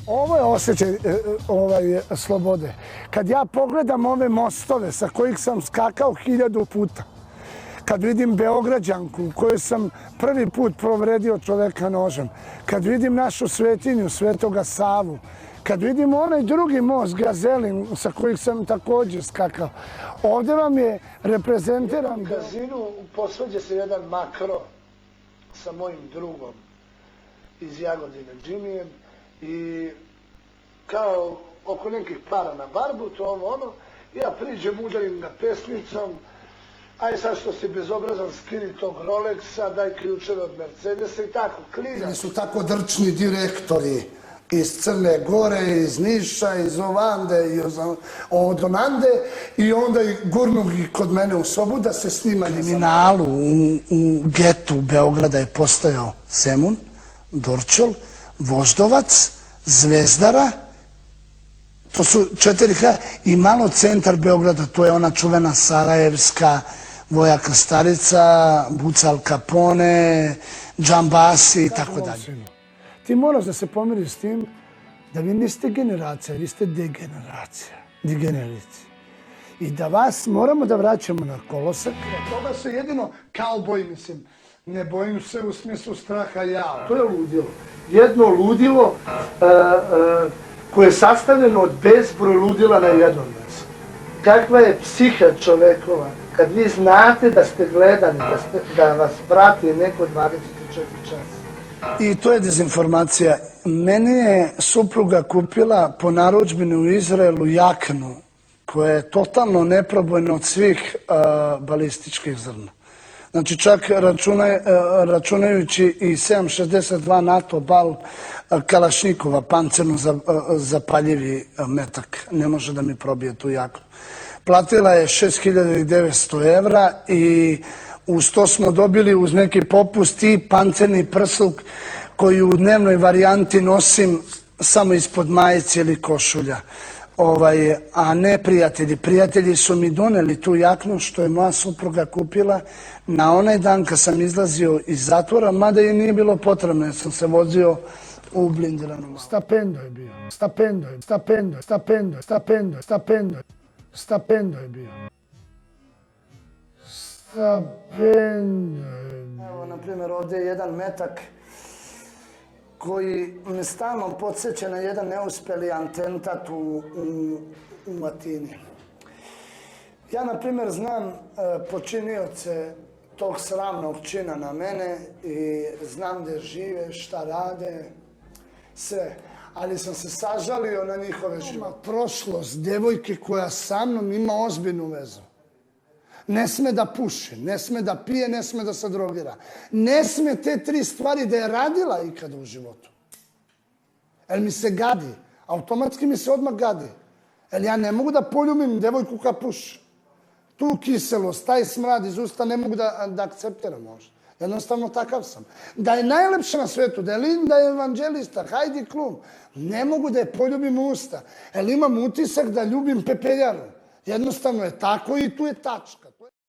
Ovo je osjećaj slobode. Kad ja pogledam ove mostove sa kojih sam skakao 1000 puta, kad vidim Beograđanku u kojoj sam prvi put povredio čoveka nožem, kad vidim našu svetinju, Svetoga Savu, kad vidim onaj drugi most, Gazelin, sa kojih sam također skakao, ovdje vam je reprezentiran. U Gazinu posvađa se jedan makro sa mojim drugom iz Jagodine, Džimijem, i kao oko nekih para na barbutu, ja priđem, udarim ga pesnicom, aj sad što si bezobrazan, skini tog Rolexa, daj ključeve od Mercedesa i tako, klinac. Oni su tako drčni direktori iz Crne Gore, iz Niša, iz Ovande, od Onande, i onda gurnu ih kod mene u sobu da se snima. Kriminalu u getu Beograda je postojao Zemun, Dorćol, Voždovac, Zvezdara, to su 4 kraja, i malo centar Beograda, to je ona čuvena Sarajevska, Voja Krstarica, Buca Al Capone, Džambasi i tako dalje. Ti moraš da se pomiriš s tim da vi niste generacija, vi ste degeneracija, degenerici. I da vas moramo da vraćamo na kolosek. Toga se jedino kauboj, mislim, ne bojim se u smislu straha ja. To je ludilo. Jedno ludilo koje je sastavljeno od bezbroj ludila na jednom mjestu. Kakva je psiha čovekova kad vi znate da ste gledani, da vas prati neko 24 časa. I to je dezinformacija. Meni je supruga kupila po narudžbini u Izraelu jaknu koja je totalno neprobojna od svih balističkih zrna. Znači čak računajući i 7,62 NATO bal Kalašnikova, pancerno zapaljivi metak. Ne može da mi probije tu jaknu. Platila je 6.900 evra i uz to smo dobili uz neki popust i pancerni prsluk koji u dnevnoj varijanti nosim samo ispod majice ili košulja. A ne prijatelji. Prijatelji su mi doneli tu jaknu što je moja supruga kupila na onaj dan kad sam izlazio iz zatvora, mada je nije bilo potrebno jer sam se vozio u blindiranom autu. Stapendo je bio. Stapendo je bio. Evo, na primjer, ovdje je jedan metak koji me stalno podsjeća na jedan neuspjeli atentat u Atini. Ja, na primjer, znam počinioce tog sramnog čina na mene i znam gdje žive, šta rade, sve. Ali sam se sažalio na njihove živote. Prošlost djevojke koja sa mnom ima ozbiljnu vezu. Ne sme da puši, ne sme da pije, ne sme da se drogira. Ne sme te 3 stvari da je radila ikada u životu. Jer mi se gadi, automatski mi se odmah gadi. Jer ja ne mogu da poljubim djevojku koja puši. Tu kiselost, taj smrad iz usta ne mogu da akceptiram možda. Jednostavno takav sam. Da je najlepša na svetu, da je Linda evanđelista, Heidi Klum, ne mogu da je poljubim u usta. Jer imam utisak da ljubim pepeljaru. Jednostavno je tako i tu je tačka.